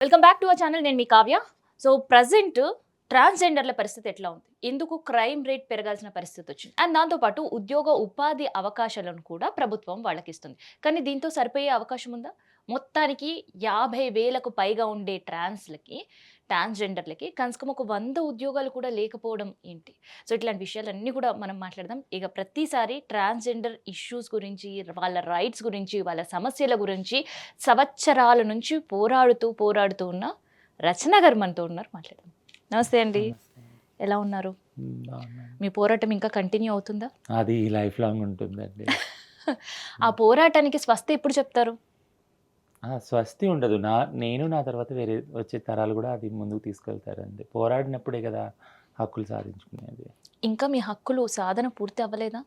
Welcome back to our channel. నేను మీ Kavya. So present ట్రాన్స్జెండర్ల పరిస్థితి ఎట్లా ఉంది, ఎందుకు క్రైమ్ రేట్ పెరగాల్సిన పరిస్థితి వచ్చింది, అండ్ దాంతోపాటు ఉద్యోగ ఉపాధి అవకాశాలను కూడా ప్రభుత్వం వాళ్ళకి ఇస్తుంది. కానీ దీంతో సరిపోయే అవకాశం ఉందా? మొత్తానికి 50,000కు పైగా ఉండే ట్రాన్స్జెండర్లకి కనీసం ఒక 100 ఉద్యోగాలు కూడా లేకపోవడం ఏంటి? సో ఇట్లాంటి విషయాలన్నీ కూడా మనం మాట్లాడదాం. ఇక ప్రతిసారి ట్రాన్స్జెండర్ ఇష్యూస్ గురించి, వాళ్ళ రైట్స్ గురించి, వాళ్ళ సమస్యల గురించి సంవత్సరాల నుంచి పోరాడుతూ ఉన్న రచన గారు మనతో ఉన్నారు. మాట్లాడదాం. నమస్తే అండి. నమస్తే. ఎలా ఉన్నారు? బాగున్నాను. మీ పోరాటం ఇంకా కంటిన్యూ అవుతుందా? అది లైఫ్ లాంగ్ ఉంటుందండి. ఆ పోరాటానికి స్వస్తి ఎప్పుడు చెప్తారు? స్వస్తి ఉండదు. నేను నా తర్వాత వేరే వచ్చే తరాలు కూడా అది ముందుకు తీసుకెళ్తారండి. పోరాడినప్పుడే కదా హక్కులు సాధించుకునేది. ఇంకా మీ హక్కులు సాధన పూర్తి అవ్వలేదా?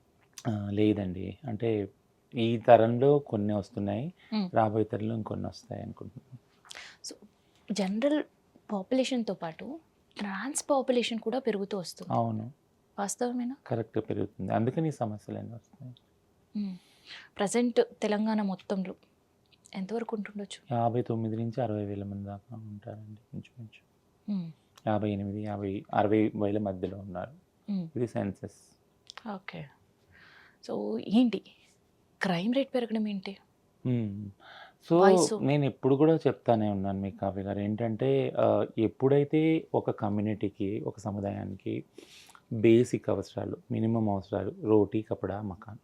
లేదండి. అంటే ఈ తరంలో కొన్ని వస్తున్నాయి. హ్మ్. రాబోయే తరంలో ఇంకొన్ని వస్తాయి అనుకుంటున్నాను. సో జనరల్ పాపులేషన్‌తో పాటు ట్రాన్స్ పాపులేషన్ కూడా పెరుగుతూ వస్తుంది. అవును. వాస్తవమేనా? కరెక్ట్‌గా పెరుగుతుంది. అందుకని ఈ సమస్యలన్నీ వస్తున్నాయి. హ్మ్. ప్రెజెంట్ తెలంగాణ మొత్తంలో ఎంతవరకు ఉంటుండొచ్చు? 59,000-60,000 మంది దాకా ఉంటారండి ఇంచుమించు. హ్మ్. 58, 50, 60,000 మధ్యలో ఉన్నారు. హ్మ్. ఇది సెన్సస్. ఓకే. సో ఏంటి క్రైమ్ రేట్ పెరగడం ఏంటి? హ్మ్. సో, వయసు. నేనెప్పుడు గూడా చెప్తానే ఉన్నాను మీకు కావ్య గారు. ఏంటంటే ఎప్పుడైతే ఒక కమ్యూనిటీకి, ఒక సముదాయానికి బేసిక్ అవసరాలు, మినిమమ్ అవసరాలు రోటీ, కపడా, మకాన్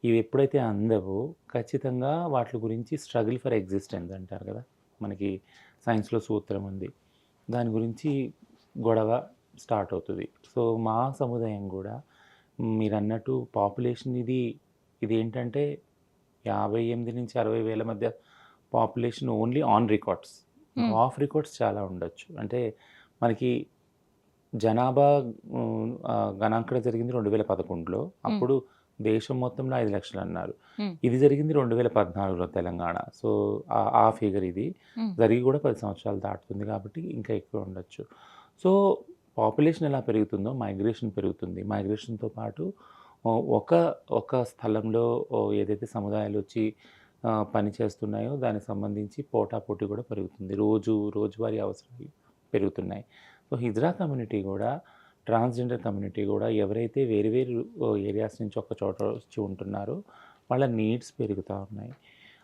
ఇవి ఎప్పుడైతే అందవో ఖచ్చితంగా వాటి గురించి స్ట్రగుల్ ఫర్ ఎగ్జిస్టెన్స్ అంటారు గదా! మనకి సైన్స్‌లో సూత్రం ఉంది. దాని గురించి గొడవ స్టార్ట్ అవుతది. సో, మా సముదాయం గూడా మీరన్నట్టు పాపులేషన్ ఇదేంటంటే 58-60,000 మధ్య పాపులేషన్ ఓన్లీ ఆన్ రికార్డ్స్. హ్మ్. ఆఫ్ రికార్డ్స్ చాలా ఉండొచ్చు. అంటే మనకి జనాభా గణాంకన జరిగింది 2011లో. హ్మ్. అప్పుడు దేశం మొత్తంలో 5,00,000 అన్నారు. హ్మ్. ఇది జరిగింది 2014లో తెలంగాణ. సో, ఆ ఫిగర్ ఇది. హ్మ్. జరిగి కూడా 10 సంవత్సరాలు దాటుతుంది కాబట్టి ఇంకా ఎక్కువ ఉండొచ్చు. సో, పాపులేషన్ ఎలా పెరుగుతుందో మైగ్రేషన్ పెరుగుతుంది. మైగ్రేషన్‌తో పాటు ఒక ఒక స్థలంలో ఏదైతే సముదాయాలొచ్చి పని చేస్తున్నాయో దానికి సంబంధించి పోటాపోటీ కూడా పెరుగుతుంది. రోజువారీ అవసరాలు పెరుగుతున్నాయి. సో, హిజ్రా కమ్యూనిటీ గూడా, ట్రాన్స్‌జెండర్ కమ్యూనిటీ గూడా ఎవరైతే వేరు వేరు ఏరియాస్ నుంచి ఒక చోట వచ్చి ఉంటున్నారో వాళ్ళ నీడ్స్ పెరుగుతా ఉన్నాయి.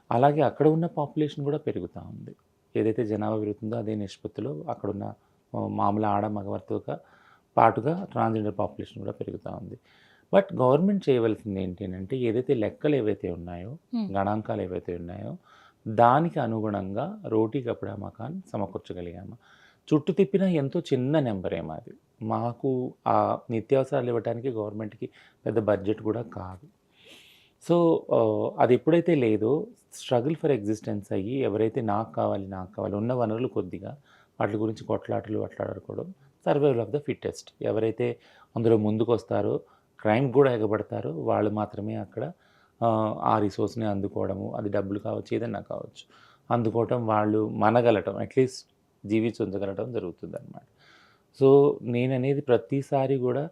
అలాగే అక్కడ ఉన్న పాపులేషన్ గూడా పెరుగుతా ఉంది. ఏదైతే జనాభా పెరుగుతుందో అదే నిష్పత్తిలో అక్కడున్న మామూలు ఆడ, మగవారితోగా పాటుగా ట్రాన్స్‌జెండర్ పాపులేషన్ కూడా పెరుగుతా ఉంది. బట్ గవర్నమెంట్ చేయవలసింది ఏంటి అనంటే ఏదైతే లెక్కలు ఏవైతే ఉన్నాయో, హ్మ్. గణాంకాలు ఏవైతే ఉన్నాయో దానికి అనుగుణంగా రోటీ, కపడా, మకాన్ సమకూర్చగలిగామా? చుట్టు తిప్పినా ఎంతో చిన్న నెంబరేమో అది. మాకు ఆ నిత్యావసరాలు ఇవ్వటానికి గవర్నమెంట్‌కి పెద్ద బడ్జెట్ కూడా కాదు. సో, అది ఎప్పుడైతే లేదో స్ట్రగుల్ ఫర్ ఎగ్జిస్టెన్స్ అయ్యి ఎవరైతే నాకు కావాలి ఉన్న వనరులు కొద్దిగా వాటి గురించి కొట్లాటలు అట్లాడుకోవడం సర్వైవల్ ఆఫ్ ద ఫిట్టెస్ట్. ఎవరైతే అందులో ముందుకొస్తారో క్రైమ్ కూడా ఎగబడతారో వాళ్ళు మాత్రమే అక్కడ ఆ రిసోర్స్‌ని అందుకోవడము. అది డబ్బులు కావచ్చు, ఏదన్నా కావచ్చు. అందుకోవటం వాళ్ళు మనగలటం అట్‌లీస్ట్ జీవించుంచగలగటం జరుగుతుందనమాట. సో, నేననేది ప్రతిసారి గూడా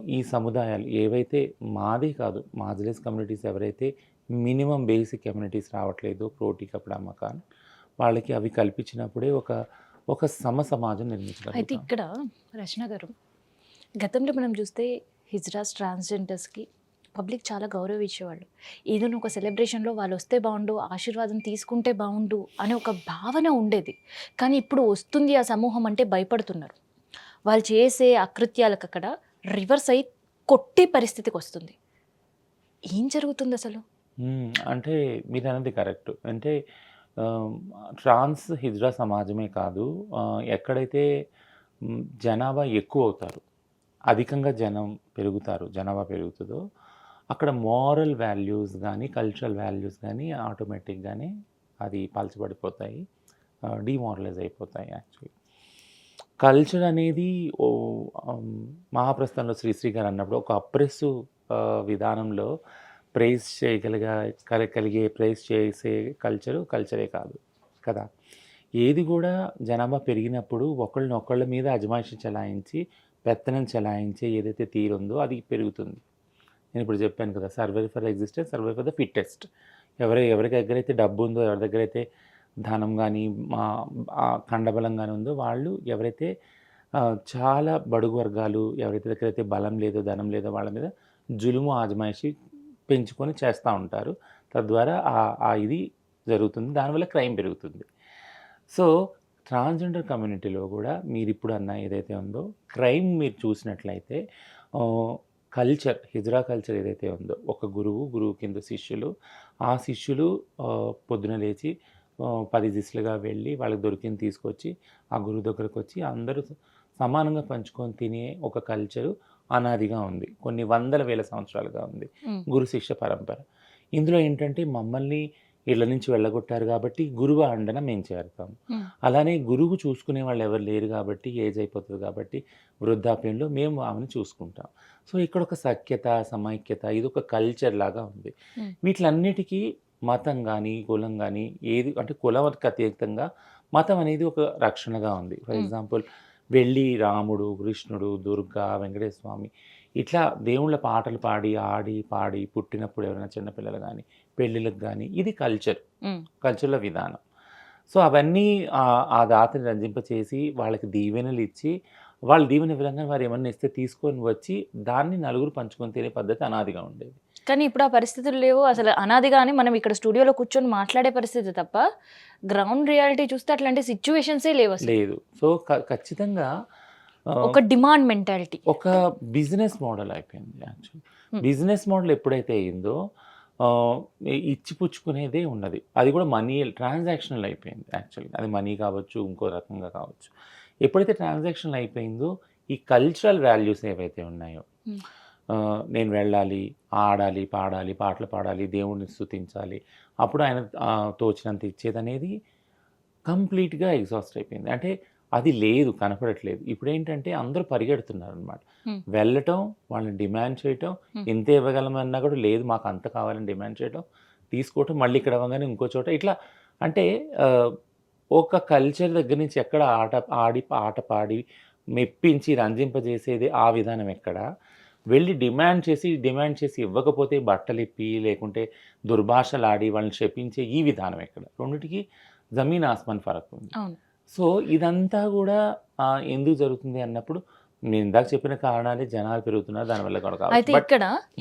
ఈ సముదాయాలు ఏవైతే మాదే కాదు మార్జినలైజ్ కమ్యూనిటీస్ ఎవరైతే మినిమమ్ బేసిక్ కమ్యూనిటీస్ రావట్లేదో రోటీ, కపడా, మకాన్ వాళ్ళకి అవి కల్పించినప్పుడే ఒక సమాజం అయితే నిర్మించగలుగుతాం. ఇక్కడ రచన గారు, గతంలో మనం చూస్తే హిజ్రాస్, ట్రాన్స్జెండర్స్కి పబ్లిక్ చాలా గౌరవం ఇచ్చేవాళ్ళు. ఏదైనా ఒక సెలబ్రేషన్లో వాళ్ళు వస్తే బాగుండు, ఆశీర్వాదం తీసుకుంటే బాగుండు అనే ఒక భావన ఉండేది. కానీ ఇప్పుడు వస్తుంది ఆ సమూహం అంటే భయపడుతున్నారు. వాళ్ళు చేసే అకృత్యాలకు అక్కడ రివర్స్ అయ్యి కొట్టే పరిస్థితికి వస్తుంది. ఏం జరుగుతుంది అసలు? అంటే మీరన్నది కరెక్ట్. అంటే ఆహ్, ట్రాన్స్ హిజ్రా సమాజమే కాదు. ఎక్కడైతే జనాభా ఎక్కువవుతారు, అధికంగా జనాభా పెరుగుతదో, అక్కడ మోరల్ వాల్యూస్ గానీ, కల్చరల్ వాల్యూస్ గానీ ఆటోమేటిక్‌గానే అది పలచబడిపోతాయి. డీమోరలైజ్ అయిపోతాయి యాక్చువల్లీ. కల్చర్ అనేది మహాప్రస్థానంలో శ్రీశ్రీ గారు అన్నప్పుడు ఒక అప్రెసివ్ విధానంలో ప్రైజ్ కలిగే ప్రైజ్ చేసే కల్చరే కాదు కదా! ఏది గూడా జనాభా పెరిగినప్పుడు ఒకళ్ళ మీద అజమాయిషి చెలాయించి, పెత్తనం చెలాయించే ఏదైతే తీరుందో అది పెరుగుతుంది. నేనిప్పుడు చెప్పాను కదా! Survival for existence, survival for the fittest. ఎవరి దగ్గరైతే డబ్బుందో, ఎవరి దగ్గరైతే ధనం కానీ ఖండబలం కానీ ఉందో వాళ్ళు ఎవరైతే చాలా బడుగు వర్గాలు ఎవరైతే దగ్గరైతే బలం లేదో ధనం లేదో వాళ్ళ మీద జులుము ఆజమాయిషి పెంచుకొని చేస్తూ ఉంటారు. తద్వారా ఇది జరుగుతుంది. దానివల్ల క్రైమ్ పెరుగుతుంది. సో ట్రాన్స్జెండర్ కమ్యూనిటీలో కూడా మీరు ఇప్పుడు అన్న ఏదైతే ఉందో క్రైమ్ మీరు చూసినట్లయితే కల్చర్, హిజ్రా కల్చర్ ఏదైతే ఉందో, ఒక గురువు కింద శిష్యులు, ఆ శిష్యులు పొద్దున లేచి 10 దిశలుగా వెళ్ళి వాళ్ళకి దొరికింది తీసుకొచ్చి ఆ గురువు దగ్గరకు వచ్చి అందరూ సమానంగా పంచుకొని తినే ఒక కల్చరు అనాదిగా ఉంది. కొన్ని వందల వేల సంవత్సరాలుగా ఉంది గురు శిష్య పరంపర. ఇందులో ఏంటంటే మమ్మల్ని ఇళ్ళ నుంచి వెళ్ళగొట్టారు కాబట్టి గురువు అండన మేము చేరుతాం. అలానే గురువు చూసుకునే వాళ్ళు ఎవరు లేరు కాబట్టి ఏజ్ అయిపోతుంది కాబట్టి వృద్ధాప్యంలో మేము ఆమెను చూసుకుంటాం. సో ఇక్కడ ఒక సఖ్యత, సమైక్యత, ఇది ఒక కల్చర్ లాగా ఉంది. వీటిలన్నిటికీ మతం కానీ కులం కానీ ఏది అంటే కులానికి అతీతంగా మతం అనేది ఒక రక్షణగా ఉంది. ఫర్ ఎగ్జాంపుల్ వెళ్ళి రాముడు, కృష్ణుడు, దుర్గా, వెంకటేశ్వర స్వామి ఇట్లా దేవుళ్ళ పాటలు పాడి పుట్టినప్పుడు ఎవరైనా చిన్నపిల్లలు కానీ పెళ్ళిళ్ళకి కానీ ఇది కల్చర్ల విధానం. సో అవన్నీ ఆ దాతని రంజింపచేసి వాళ్ళకి దీవెనలు ఇచ్చి వాళ్ళు దీవెన విధంగా వారు ఏమన్నా ఇస్తే తీసుకొని వచ్చి దాన్ని నలుగురు పంచుకొని తినే పద్ధతి అనాదిగా ఉండేది. కానీ ఇప్పుడు ఆ పరిస్థితులు లేవు. అసలు అనాదిగాని మనం ఇక్కడ స్టూడియోలో కూర్చొని మాట్లాడే పరిస్థితి తప్ప గ్రౌండ్ రియాలిటీ చూస్తే అట్లాంటి సిచ్యువేషన్సే లేవు అసలు. లేదు. సో ఖచ్చితంగా ఒక డిమాండ్ మెంటాలిటీ, ఒక బిజినెస్ మోడల్ అయిపోయింది. యాక్చువల్లీ బిజినెస్ మోడల్ ఎప్పుడైతే అయిందో ఇచ్చిపుచ్చుకునేదే ఉన్నది. అది కూడా మనీ ట్రాన్సాక్షనల్ అయిపోయింది. యాక్చువల్లీ అది మనీ కావచ్చు, ఇంకో రకంగా కావచ్చు. ఎప్పుడైతే ట్రాన్సాక్షనల్ అయిపోయిందో ఈ కల్చరల్ వాల్యూస్ ఏవైతే ఉన్నాయో, నేను వెళ్ళాలి, ఆడాలి, పాడాలి, పాటలు పాడాలి, దేవుడిని స్తుతించాలి, అప్పుడు ఆయన తోచినంత ఇచ్చేదనేది కంప్లీట్గా ఎగ్జాస్ట్ అయిపోయింది. అంటే అది లేదు, కనపడట్లేదు. ఇప్పుడు ఏంటంటే అందరూ పరిగెడుతున్నారు అనమాట. వెళ్ళటం, వాళ్ళని డిమాండ్ చేయటం, ఇంత ఇవ్వగలమన్నా కూడా లేదు మాకు అంత కావాలని డిమాండ్ చేయటం, తీసుకోవటం, మళ్ళీ ఇక్కడ అవ్వగానే ఇంకో చోట ఇట్లా. అంటే ఒక కల్చర్ దగ్గర నుంచి ఎక్కడ ఆట పాడి మెప్పించి రంజింపజేసేది ఆ విధానం ఎక్కడ, వెళ్ళి డిమాండ్ చేసి ఇవ్వకపోతే బట్టలిప్పి లేకుంటే దుర్భాషలాడి వాళ్ళని శపించే ఈ విధానం ఎక్కడ, రెండిటికి జమీన్ ఆస్మాన్ ఫరక్ ఉంది. సో ఇదంతా కూడా ఎందుకు జరుగుతుంది అన్నప్పుడు నేను ఇందాక చెప్పిన కారణాలే, జనాలు పెరుగుతున్నారు, దానివల్ల కూడా. అయితే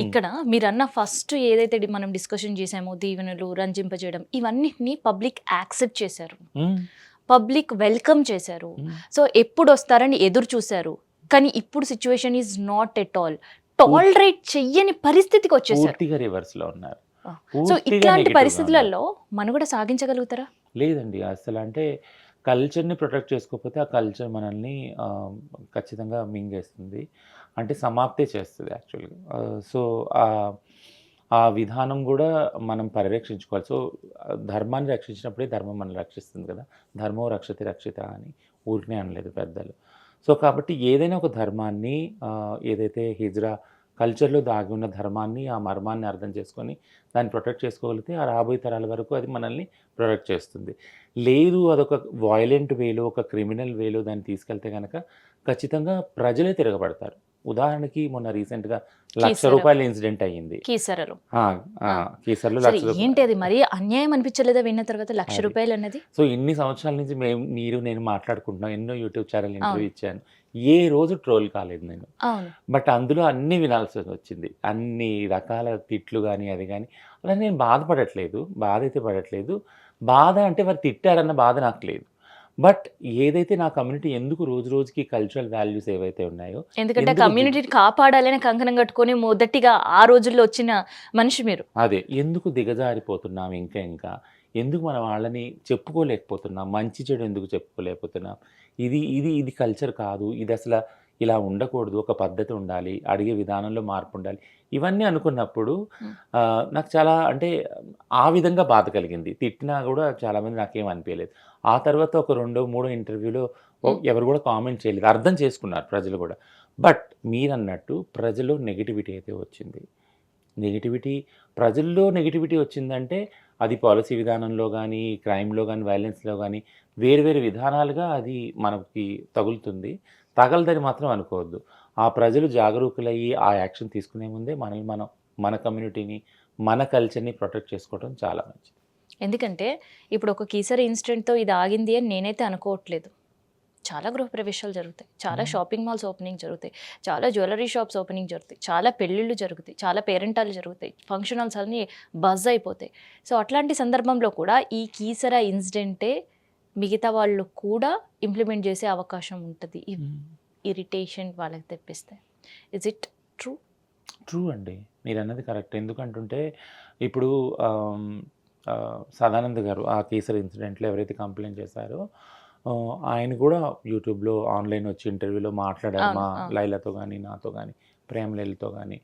ఇక్కడ మీరు అన్న ఫస్ట్ ఏదైతే మనం డిస్కషన్ చేసామో దీవెనలు, రంజింపజేయడం, ఇవన్నిటిని పబ్లిక్ యాక్సెప్ట్ చేశారు, పబ్లిక్ వెల్కమ్ చేశారు. సో ఎప్పుడు వస్తారని ఎదురు చూశారు. కానీ ఇప్పుడు situation is not at all. Tolerate చెయ్యని పరిస్థితికి వచ్చేసారు. పూర్తిగా రివర్స్ లో ఉన్నారు. సో ఇట్లాంటి పరిస్థితులలో మనుగడ సాగించగలుగుతారా? లేదండి అసలు. అంటే కల్చర్ని ప్రొటెక్ట్ చేసుకోకపోతే ఆ కల్చర్ మనల్ని ఖచ్చితంగా మింగేస్తుంది, అంటే సమాప్తే చేస్తుంది యాక్చువల్గా. సో ఆ విధానం కూడా మనం పరిరక్షించుకోవాలి. సో ధర్మాన్ని రక్షించినప్పుడే ధర్మం మనల్ని రక్షిస్తుంది కదా. ధర్మో రక్షతి రక్షిత అని ఊరికనే అనలేదు పెద్దలు. సో కాబట్టి ఏదైనా ఒక ధర్మాన్ని, ఏదైతే హిజ్రా కల్చర్లో దాగి ఉన్న ధర్మాన్ని, ఆ మర్మాన్ని అర్థం చేసుకొని దాన్ని ప్రొటెక్ట్ చేసుకోగలిగితే ఆ రాబోయే తరాల వరకు అది మనల్ని ప్రొటెక్ట్ చేస్తుంది. లేదు అదొక వాయిలెంట్ వేలో, ఒక క్రిమినల్ వేలో దాన్ని తీసుకెళ్తే కనుక ఖచ్చితంగా ప్రజలే తిరగబడతారు. ఉదాహరణకి మొన్న రీసెంట్గా ₹1,00,000 ఇన్సిడెంట్ అయ్యింది కీసరలో. ఏంటి అది మరి అన్యాయం అనిపించలేదా విన్న తర్వాత ₹1,00,000 అన్నది? సో ఇన్ని సంవత్సరాల నుంచి నేను మాట్లాడుకుంటున్నాం, ఎన్నో యూట్యూబ్ ఛానల్ ఇంటర్వ్యూ ఇచ్చాను, ఏ రోజు ట్రోల్ కాలేదు నేను. బట్ అందులో అన్ని వినాల్సి వచ్చింది, అన్ని రకాల తిట్లు కానీ అది కానీ. అలా నేను బాధపడట్లేదు, బాధ అయితే పడట్లేదు. బాధ అంటే వారు తిట్టారన్న బాధ నాకు లేదు. బట్ ఏదైతే నా కమ్యూనిటీ ఎందుకు రోజు రోజుకి కల్చరల్ వాల్యూస్ ఏవైతే ఉన్నాయో, ఎందుకంటే కమ్యూనిటీని కాపాడాలని కంకణం కట్టుకొని మొదటిగా ఆ రోజుల్లో వచ్చిన మనిషి మీరు, అదే ఎందుకు దిగజారిపోతున్నాం, ఇంకా ఎందుకు మన వాళ్ళని చెప్పుకోలేకపోతున్నాం, మంచి చెడు ఎందుకు చెప్పుకోలేకపోతున్నాం, ఇది కల్చర్ కాదు, ఇది అసలు ఇలా ఉండకూడదు, ఒక పద్ధతి ఉండాలి, అడిగే విధానంలో మార్పు ఉండాలి, ఇవన్నీ అనుకున్నప్పుడు నాకు చాలా అంటే ఆ విధంగా బాధ కలిగింది. తిట్టినా కూడా చాలామంది నాకేం అనిపించలేదు. ఆ తర్వాత ఒక 2-3 ఇంటర్వ్యూలో ఎవరు కూడా కామెంట్ చేయలేదు, అర్థం చేసుకున్నారు ప్రజలు కూడా. బట్ మీరన్నట్టు ప్రజల్లో నెగిటివిటీ అయితే వచ్చింది. ప్రజల్లో నెగిటివిటీ వచ్చిందంటే అది పాలసీ విధానంలో కానీ, క్రైమ్లో కానీ, వైలెన్స్లో కానీ వేరు విధానాలుగా అది మనకి తగులుతుంది. తగలదని మాత్రం అనుకోవద్దు. ఆ ప్రజలు జాగరూకులయ్యి ఆ యాక్షన్ తీసుకునే ముందే మనం మన కమ్యూనిటీని, మన కల్చర్ని ప్రొటెక్ట్ చేసుకోవడం చాలా మంచిది. ఎందుకంటే ఇప్పుడు ఒక కీసర ఇన్సిడెంట్తో ఇది ఆగింది అని నేనైతే అనుకోవట్లేదు. చాలా గృహప్రవేశాలు జరుగుతాయి, చాలా షాపింగ్ మాల్స్ ఓపెనింగ్ జరుగుతాయి, చాలా జ్యువెలరీ షాప్స్ ఓపెనింగ్ జరుగుతాయి, చాలా పెళ్ళిళ్ళు జరుగుతాయి, చాలా పేరెంటాలు జరుగుతాయి, ఫంక్షన్ హాల్స్ అన్నీ బజ్ అయిపోతాయి. సో అట్లాంటి సందర్భంలో కూడా ఈ కీసర ఇన్సిడెంటే మిగతా వాళ్ళు కూడా ఇంప్లిమెంట్ చేసే అవకాశం ఉంటుంది. ఈ ఇరిటేషన్ వాళ్ళకి తెప్పిస్తే ఇజ్ ఇట్ ట్రూ? ట్రూ అండి, మీరు అన్నది కరెక్ట్. ఎందుకంటుంటే ఇప్పుడు సదానంద్ గారు ఆ కేసరి ఇన్సిడెంట్లో ఎవరైతే కంప్లైంట్ చేశారో ఆయన కూడా యూట్యూబ్లో ఆన్లైన్ వచ్చి ఇంటర్వ్యూలో మాట్లాడారు. అవును, మా అవును. లైలాతో కానీ నాతో కానీ ప్రేమలీలతో కానీ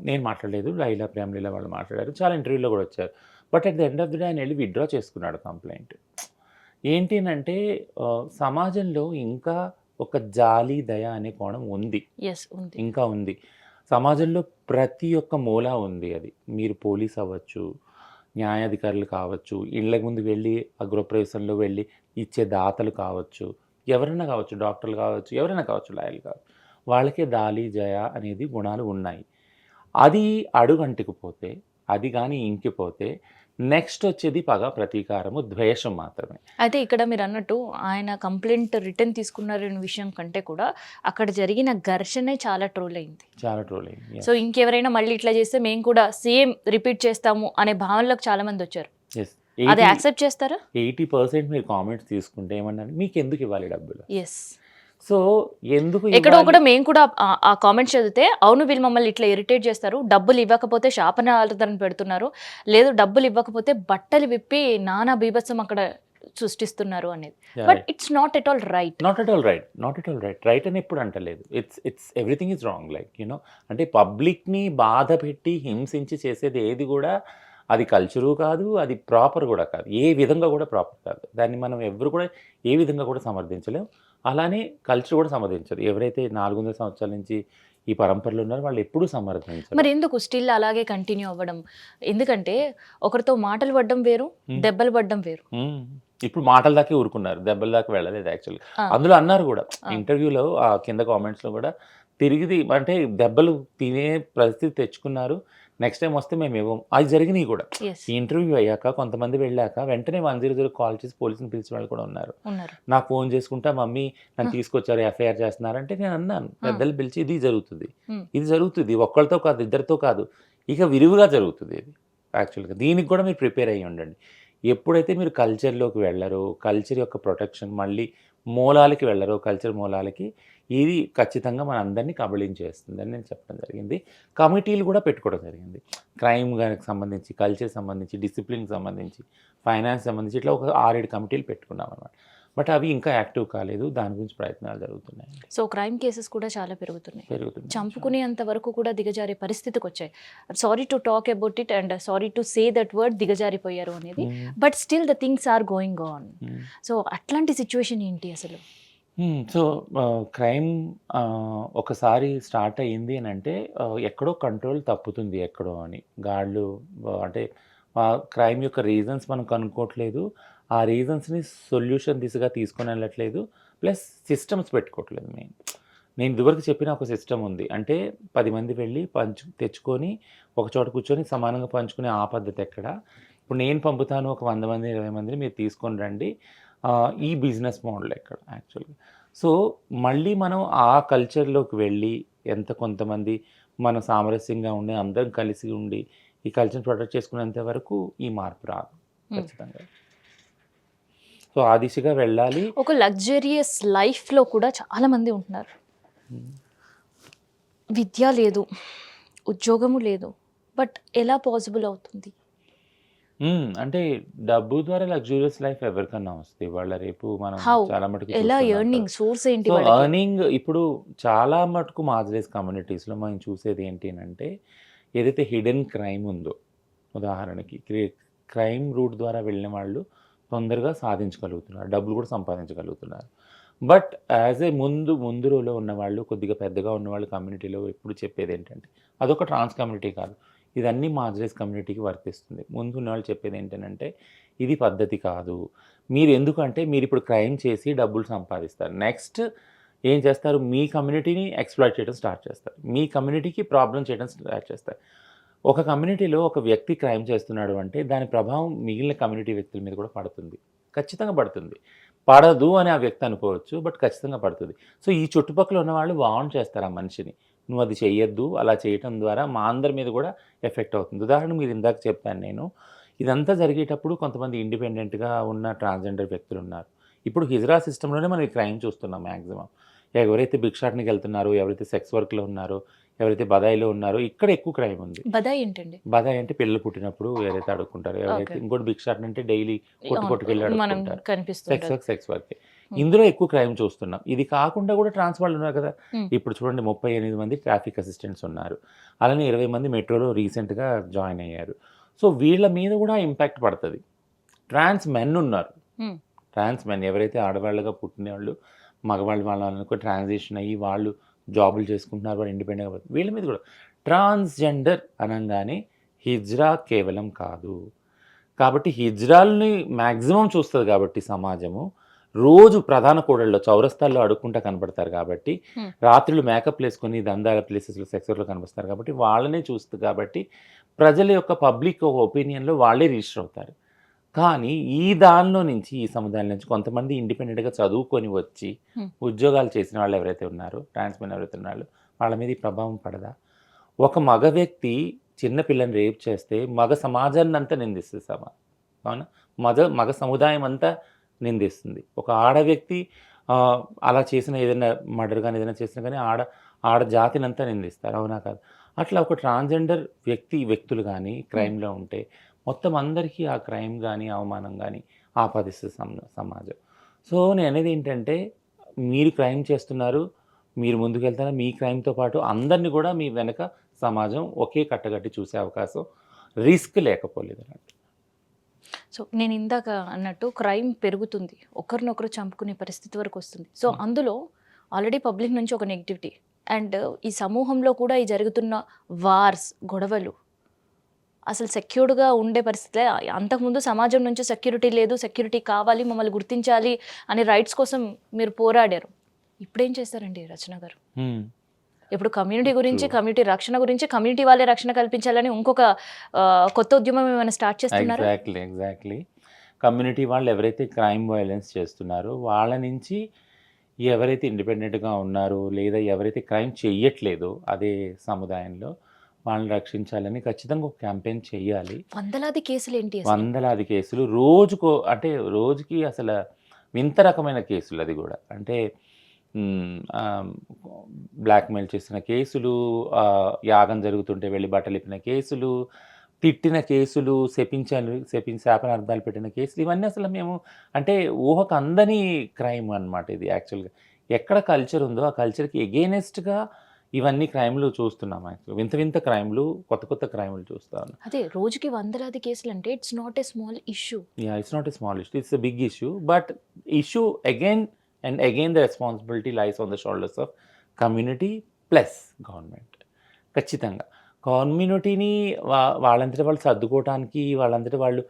నేను మాట్లాడలేదు, లైలా ప్రేమలీల వాళ్ళు మాట్లాడారు, చాలా ఇంటర్వ్యూలో కూడా వచ్చారు. But at the end of the day ఆయన వెళ్ళి విత్డ్రా చేసుకున్నాడు కంప్లైంట్. ఏంటి అంటే సమాజంలో ఇంకా ఒక జాలి దయ అనే కోణం ఉంది, ఎస్ ఉంది. ఇంకా ఉంది. సమాజంలో ప్రతి ఒక్క మూల ఉంది. అది మీరు పోలీస్ అవ్వచ్చు, న్యాయాధికారులు కావచ్చు, ఇళ్ళ ముందు వెళ్ళి ఆ గృహప్రవేశంలో వెళ్ళి ఇచ్చే దాతలు కావచ్చు, ఎవరైనా కావచ్చు, డాక్టర్లు కావచ్చు, ఎవరైనా కావచ్చు, లాయర్లు కావచ్చు, వాళ్ళకే దాలి జయ అనేది గుణాలు ఉన్నాయి. అది అడుగంటికిపోతే, అది కానీ ఇంకిపోతే నెక్స్ట్ వచ్చేది పగ, ప్రతీకారము, ద్వేషం మాత్రమే. అయితే ఇక్కడ మీరు అన్నట్టు ఆయన కంప్లైంట్ రిటర్న్ తీసుకున్నారనే విషయం కంటే కూడా అక్కడ జరిగిన ఘర్షణే చాలా ట్రోల్ అయింది. చాలా ట్రోల్ అయింది. సో ఇంకెవరైనా మళ్ళీ ఇట్లా చేస్తే మేము కూడా సేమ్ రిపీట్ చేస్తాము అనే భావనలోకి చాలా మంది వచ్చారు. ఎస్, అది యాక్సెప్ట్ చేస్తారా? 80% మీరు కామెంట్స్ తీసుకుంటే ఏమన్నారు, మీకు ఎందుకు ఇవ్వాలి డబ్బులు? ఎస్. సో ఎందుకు ఎక్కడో కూడా మేము కూడా ఆ కామెంట్స్ చదివితే అవును వీళ్ళు మమ్మల్ని ఇట్లా ఇరిటేట్ చేస్తారు, డబ్బులు ఇవ్వకపోతే శాపనార్థన పెడుతున్నారు, లేదు డబ్బులు ఇవ్వకపోతే బట్టలు విప్పి నానా బీభత్సం అక్కడ సృష్టిస్తున్నారు అనేది. But it's not at all right. Not at all right, not at all right. Right అని ఎప్పుడు అంటలేదు. It's everything is wrong. Like you know, అంటే పబ్లిక్ని బాధ పెట్టి హింసించి చేసేది ఏది కూడా అది కల్చరు కాదు, అది ప్రాపర్ కూడా కాదు, ఏ విధంగా కూడా ప్రాపర్ కాదు. దాన్ని మనం ఎవరు కూడా ఏ విధంగా కూడా సమర్థించలేం. అలానే కల్చర్ కూడా సమర్థించదు. ఎవరైతే 400 సంవత్సరాల నుంచి ఈ పరంపరలో ఉన్నారో వాళ్ళు ఎప్పుడూ సమర్థించరు. మరి ఎందుకు స్టిల్ అలాగే కంటిన్యూ అవ్వడం? ఎందుకంటే ఒకరితో మాటలు పడ్డం వేరు, దెబ్బలు పడ్డం వేరు. ఇప్పుడు మాటల దాకే ఊరుకున్నారు, దెబ్బల దాకా వెళ్ళలేదు. యాక్చువల్గా అందులో అన్నారు కూడా ఇంటర్వ్యూలో, ఆ కింద కామెంట్స్లో కూడా తిరిగి అంటే దెబ్బలు తినే పరిస్థితి తెచ్చుకున్నారు, నెక్స్ట్ టైం వస్తే మేము ఇవ్వం, అది జరిగినాయి కూడా. ఈ ఇంటర్వ్యూ అయ్యాక కొంతమంది వెళ్ళాక వెంటనే 100 కాల్ చేసి పోలీసుని పిలిచిన వాళ్ళు కూడా ఉన్నారు. నాకు ఫోన్ చేసుకుంటా మమ్మీ నన్ను తీసుకొచ్చారు, ఎఫ్ఐఆర్ చేస్తున్నారంటే నేను అన్నాను, పెద్దలు పిలిచి ఇది జరుగుతుంది, ఒక్కళ్ళతో కాదు, ఇద్దరితో కాదు, ఇక విరివిగా జరుగుతుంది ఇది. యాక్చువల్గా దీనికి కూడా మీరు ప్రిపేర్ అయ్యి ఉండండి. ఎప్పుడైతే మీరు కల్చర్లోకి వెళ్ళరో, కల్చర్ యొక్క ప్రొటెక్షన్, మళ్ళీ మూలాలకి వెళ్ళరో, కల్చర్ మూలాలకి, ఇది ఖచ్చితంగా మన అందరినీ కబళించేస్తుందని నేను చెప్పడం జరిగింది. కమిటీలు కూడా పెట్టుకోవడం జరిగింది. క్రైమ్ గారికి సంబంధించి, కల్చర్ సంబంధించి, డిసిప్లిన్కి సంబంధించి, ఫైనాన్స్ సంబంధించి, ఇట్లా ఒక 6-7 కమిటీలు పెట్టుకున్నాం అన్నమాట. బట్ అవి ఇంకా యాక్టివ్ కాలేదు, దాని గురించి ప్రయత్నాలు జరుగుతున్నాయి. సో క్రైమ్ కేసెస్ కూడా చాలా పెరుగుతున్నాయి. చంపుకునేంత వరకు కూడా దిగజారే పరిస్థితికి వచ్చాయి. Sorry to talk about it and sorry to say that word, దిగజారిపోయారు అనేది. But still the things are going on. So అట్లాంటి సిచ్యువేషన్ ఏంటి అసలు? సో క్రైమ్ ఒకసారి స్టార్ట్ అయ్యింది అని అంటే ఎక్కడో కంట్రోల్ తప్పుతుంది ఎక్కడో అని. గాళ్ళు అంటే క్రైమ్ యొక్క రీజన్స్ మనం కనుక్కోవట్లేదు, ఆ రీజన్స్ని సొల్యూషన్ దిశగా తీసుకొని వెళ్ళట్లేదు, ప్లస్ సిస్టమ్స్ పెట్టుకోవట్లేదు. నేను ఇదివరకు చెప్పిన ఒక సిస్టమ్ ఉంది, అంటే 10 మంది వెళ్ళి తెచ్చుకొని ఒక చోట కూర్చొని సమానంగా పంచుకునే ఆ పద్ధతి ఎక్కడ. ఇప్పుడు నేను పంపుతాను ఒక 100 మంది 20 మందిని మీరు తీసుకొని రండి, ఈ బిజినెస్ మోడల్ ఎక్కడ యాక్చువల్గా. సో మళ్ళీ మనం ఆ కల్చర్లోకి వెళ్ళి కొంతమంది మనం సామరస్యంగా ఉండి అందరం కలిసి ఉండి ఈ కల్చర్ని ప్రొటెక్ట్ చేసుకునేంత వరకు ఈ మార్పు రాదు ఖచ్చితంగా. సో ఆ దిశగా వెళ్ళాలి. ఒక లగ్జరియస్ లైఫ్లో కూడా చాలామంది ఉంటున్నారు, విద్య లేదు, ఉద్యోగము లేదు, బట్ ఎలా పాసిబుల్ అవుతుంది? అంటే డబ్బు ద్వారా లగ్జూరియస్ లైఫ్ ఎవరికన్నా వస్తుంది వాళ్ళ రేపు మనం చాలా మటుకు ఎలా ఎర్నింగ్ సోర్స్ ఏంటి? ఎర్నింగ్ ఇప్పుడు చాలా మటుకు మార్జినలైజ్ కమ్యూనిటీస్లో మనం చూసేది ఏంటి అంటే, ఏదైతే హిడెన్ క్రైమ్ ఉందో, ఉదాహరణకి క్రైమ్ రూట్ ద్వారా వెళ్ళిన వాళ్ళు తొందరగా సాధించగలుగుతున్నారు, డబ్బులు కూడా సంపాదించగలుగుతున్నారు. బట్ యాజ్ ఏ ముందు రోలో ఉన్నవాళ్ళు, కొద్దిగా పెద్దగా ఉన్నవాళ్ళు కమ్యూనిటీలో ఎప్పుడు చెప్పేది ఏంటంటే, అదొక ట్రాన్స్ కమ్యూనిటీ కాదు, ఇదన్నీ మార్జినలైజ్ కమ్యూనిటీకి వర్తిస్తుంది. ముందు ఉన్నవాళ్ళు చెప్పేది ఏంటంటే, ఇది పద్ధతి కాదు, మీరు ఎందుకంటే మీరు ఇప్పుడు క్రైమ్ చేసి డబ్బులు సంపాదిస్తారు, నెక్స్ట్ ఏం చేస్తారు, మీ కమ్యూనిటీని ఎక్స్ప్లాయిట్ చేయడం స్టార్ట్ చేస్తారు, మీ కమ్యూనిటీకి ప్రాబ్లం చేయడం స్టార్ట్ చేస్తారు. ఒక కమ్యూనిటీలో ఒక వ్యక్తి క్రైమ్ చేస్తున్నాడు అంటే దాని ప్రభావం మిగిలిన కమ్యూనిటీ వ్యక్తుల మీద కూడా పడుతుంది. ఖచ్చితంగా పడుతుంది. పడదు అని ఆ వ్యక్తి అనుకోవచ్చు. బట్ ఖచ్చితంగా పడుతుంది. సో, ఈ చుట్టుపక్కల ఉన్నవాళ్ళు వార్న్ చేస్తారు ఆ మనిషిని. "నువ్వు అది చెయ్యొద్దు. అలా చేయటం ద్వారా మా అందరి మీద కూడా ఎఫెక్ట్ అవుతుంది." ఉదాహరణకు మీరు ఇందాక చెప్పాను నేను. ఇదంతా జరిగేటప్పుడు కొంతమంది ఇండిపెండెంట్‌గా ఉన్న ట్రాన్స్‌జెండర్ వ్యక్తులున్నారు. ఇప్పుడు హిజ్రా సిస్టమ్‌లోనే మనం ఈ క్రైమ్ చూస్తున్నాం మాక్సిమం. ఎవరైతే భిక్షాటనకెళ్తున్నారో, ఎవరైతే సెక్స్ వర్క్‌లో ఉన్నారో, ఎవరైతే బదాయిలో ఉన్నారో ఇక్కడ ఎక్కువ క్రైమ్ ఉంది. బదాయి ఏంటండి? బదాయి అంటే పిల్లలు పుట్టినప్పుడు ఎవరైతే అడుక్కుంటారో, ఎవరైతే ఓకే. ఇంకోటి భిక్షాటన అంటే డైలీ కొట్టుకెళ్ళి మనం అడుక్కుంటారు. కనిపిస్తుంటది. సెక్స్ వర్కే. హ్మ్. ఇందులో ఎక్కువ క్రైమ్ చూస్తున్నాం. ఇది కాకుండా కూడా ట్రాన్స్ వాళ్ళు ఉన్నారు కదా! హ్మ్. ఇప్పుడు చూడండి 38 మంది ట్రాఫిక్ అసిస్టెంట్స్ ఉన్నారు. అలానే 20 మంది మెట్రోలో రీసెంట్‌గా జాయిన్ అయ్యారు. సో, వీళ్ళ మీద కూడా ఇంపాక్ట్ పడతది. ట్రాన్స్ మెన్ ఉన్నారు. హ్మ్. ట్రాన్స్ మెన్ ఎవరైతే ఆడవాళ్ళుగా పుట్టినోళ్ళు, మగవాళ్ళు వాళ్ళనుకో ట్రాన్సిషన్ అయ్యి వాళ్ళు జాబులు చేసుకుంటున్నారు. వాళ్ళు ఇండిపెండెంట్‌గా వీళ్ళ మీద కూడా ట్రాన్స్‌జెండర్ అనంగానే హిజ్రా కేవలం కాదు. కాబట్టి హిజ్రాల్ని మాక్సిమం చూస్తది కాబట్టి సమాజము, రోజు ప్రధాన కూడళ్లో చౌరస్తాల్లో అడుక్కుంటా కనపడతారు కాబట్టి, హ్మ్. రాత్రులు మేకప్‌లేసుకొని దందాల ప్లేసెస్‌లో సెక్స్ వర్క్‌లో కనిపిస్తారు కాబట్టి, వాళ్ళనే చూస్తది కాబట్టి, ప్రజల యొక్క పబ్లిక్ ఒపీనియన్‌లో వాళ్ళే రిజిస్టర్ అవుతారు. కానీ ఈ దానిలో నుంచి, ఈ సముదాయం నుంచి కొంతమంది ఇండిపెండెంట్‌గా చదువుకొని వచ్చి, హ్మ్. ఉద్యోగాలు చేసిన వాళ్ళు ఎవరైతే ఉన్నారో, ట్రాన్స్ మెన్ ఎవరైతే ఉన్నారో, వాళ్ళ మీద ఈ ప్రభావం పడదా? ఒక మగ వ్యక్తి చిన్న పిల్లని రేప్ చేస్తే, మగ సమాజాన్నంతా నిందిస్తది అవునా? మగ సముదాయం అంతా నిందిస్తుంది. ఒక ఆడ వ్యక్తి అలా చేసిన ఏదైనా మర్డర్ గాని, ఏదైనా చేసినా గాని ఆడ జాతినంతా నిందిస్తారు. అవునా కాదా? అట్లా ఒక ట్రాన్స్‌జెండర్ వ్యక్తులు గాని హ్మ్. క్రైమ్‌లో ఉంటే మొత్తం అందరికీ ఆ క్రైమ్ గాని, అవమానం గాని ఆపాదిస్తది సమాజం. సో, నేననేదేంటంటే మీరు క్రైమ్ చేస్తున్నారు. మీరు ముందుకెళ్తారా మీ క్రైమ్‌తో పాటు అందరిని గూడా మీ వెనక సమాజం ఒకే కట్టగట్టి చూసే అవకాశం రిస్క్ లేకపోలేదన్నట్టు. సో, నేను ఇందాక అన్నట్టు క్రైమ్ పెరుగుతుంది. ఒకరినొకరు చంపుకునే పరిస్థితి వరకొస్తుంది. సో, హ్మ్. అందులో ఆల్రెడీ పబ్లిక్ నుంచి ఒక నెగటివిటీ అండ్ ఈ సమూహంలో కూడా ఈ జరుగుతున్న వార్స్, గొడవలు అసలు సెక్యూర్డ్‌గా ఉండే పరిస్థితే అంతకుముందు సమాజం నుంచి సెక్యూరిటీ లేదు, సెక్యూరిటీ కావాలి, మమ్మల్ని గుర్తించాలి అనే రైట్స్ కోసం మీరు పోరాడారు. ఇప్పుడేం చేస్తారండి రచన గారు? హ్మ్. ఇప్పుడు కమ్యూనిటీ గురించి, ట్రూ. కమ్యూనిటీ రక్షణ గురించి, కమ్యూనిటీ వాళ్ళే రక్షణ కల్పించాలని ఇంకొక కొత్త ఉద్యమం ఏమైనా స్టార్ట్ చేస్తున్నారా? ఎగ్జాక్ట్‌లీ. కమ్యూనిటీ వాళ్ళు ఎవరైతే క్రైమ్, వయలెన్స్ చేస్తున్నారో వాళ్ళ నుంచి ఎవరైతే ఇండిపెండెంట్‌గా ఉన్నారో, లేదా ఎవరైతే క్రైమ్ చెయ్యట్లేదో అదే సముదాయంలో వాళ్ళని రక్షించాలని ఖచ్చితంగా ఒక క్యాంపెయిన్ చెయ్యాలి. వందలాది కేసులేంటి అసలు? వందలాది కేసులు రోజుకి అసల వింత రకమైన కేసులు అది గూడా. అంటే హ్మ్. బ్లాక్‌మెయిల్ చేసిన కేసులు, యాగం జరుగుతుంటే వెళ్లి బట్టలిప్పిన కేసులు, తిట్టిన కేసులు, శాపనార్థాలు పెట్టిన కేసులు ఇవన్నీ అసలు మేము అంటే ఊహకు అందని క్రైమ్ అన్నమాట ఇది యాక్చువల్‌గా. ఎక్కడ కల్చర్ ఉందో ఆ కల్చర్‌కి ఎగైనెస్ట్‌గా ఇవన్నీ క్రైమ్‌లు చూస్తున్నాం యాక్చువల్‌గా. వింత వింత క్రైమ్‌లు, కొత్త క్రైమ్‌లు చూస్తా ఉన్నాం. అదే రోజుకి వందలాది కేసులంటే it's not a small issue. Yeah, it's not a small issue. It's a big issue. But issue again and again the responsibility lies on the shoulders of community plus government. ఖచ్చితంగా. కమ్యూనిటీని వాళ్ళంతట వాళ్ళు సర్దుకోవటానికి, వాళ్ళంతట వాళ్ళు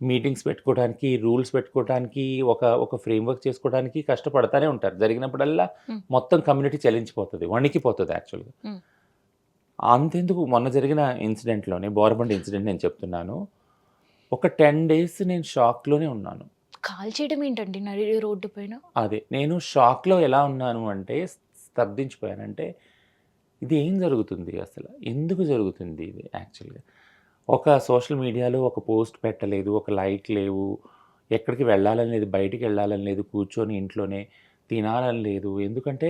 మీటింగ్స్ పెట్టుకోవటానికి, రూల్స్ పెట్టుకోవటానికి, ఒక framework చేసుకోవడానికి కష్టపడతానే ఉంటారు. జరిగినప్పుడల్లా హ్మ్. మొత్తం కమ్యూనిటీ చలించిపోతది. వణికిపోతది యాక్చువల్‌గా. హ్మ్. అంతెందుకు మొన్న జరిగిన ఇన్సిడెంట్‌లోనే బోరబండ ఇన్సిడెంట్ నేను చెప్తున్నాను. ఒక 10 డేస్ నేను షాక్‌లోనే ఉన్నాను. కాల్చేయడం ఏంటండి నడి రోడ్డు పైన? అదే. నేను షాక్‌లో ఎలా ఉన్నాను అంటే స్తబ్దించిపోయానంటే, ఇది ఏం జరుగుతుంది అసల? ఎందుకు జరుగుతుంది ఇది యాక్చువల్‌గా? ఒక సోషల్ మీడియాలో ఒక పోస్ట్ పెట్టలేదు, ఒక లైక్ లేవు, ఎక్కడికి వెళ్ళాలని లేదు, బయటికెళ్ళాలని లేదు, కూర్చొని ఇంట్లోనే తినాలని లేదు. ఎందుకంటే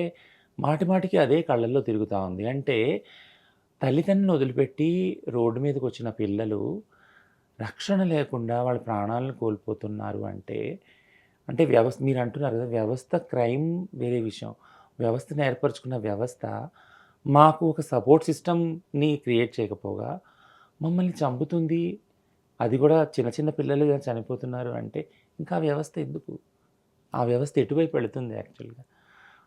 మాటి మాటికి అదే కళ్ళల్లో తిరుగుతా ఉంది. అంటే తల్లిదండ్రులను వదిలిపెట్టి రోడ్డు మీదకొచ్చిన పిల్లలు రక్షణ లేకుండా వాళ్ళ ప్రాణాలను కోల్పోతున్నారు అంటే, అంటే మీరంటున్నారు కదా! వ్యవస్థ క్రైమ్ వేరే విషయం. వ్యవస్థను ఏర్పరుచుకున్న వ్యవస్థ మాకు ఒక సపోర్ట్ సిస్టమ్‌ని క్రియేట్ చేయకపోగా మమ్మల్ని చంపుతుంది. అది కూడా చిన్న చిన్న పిల్లలు ఇలా చనిపోతున్నారు అంటే ఇంకా ఆ వ్యవస్థ ఎందుకు? ఆ వ్యవస్థ ఎటువైపు వెళుతుంది యాక్చువల్‌గా?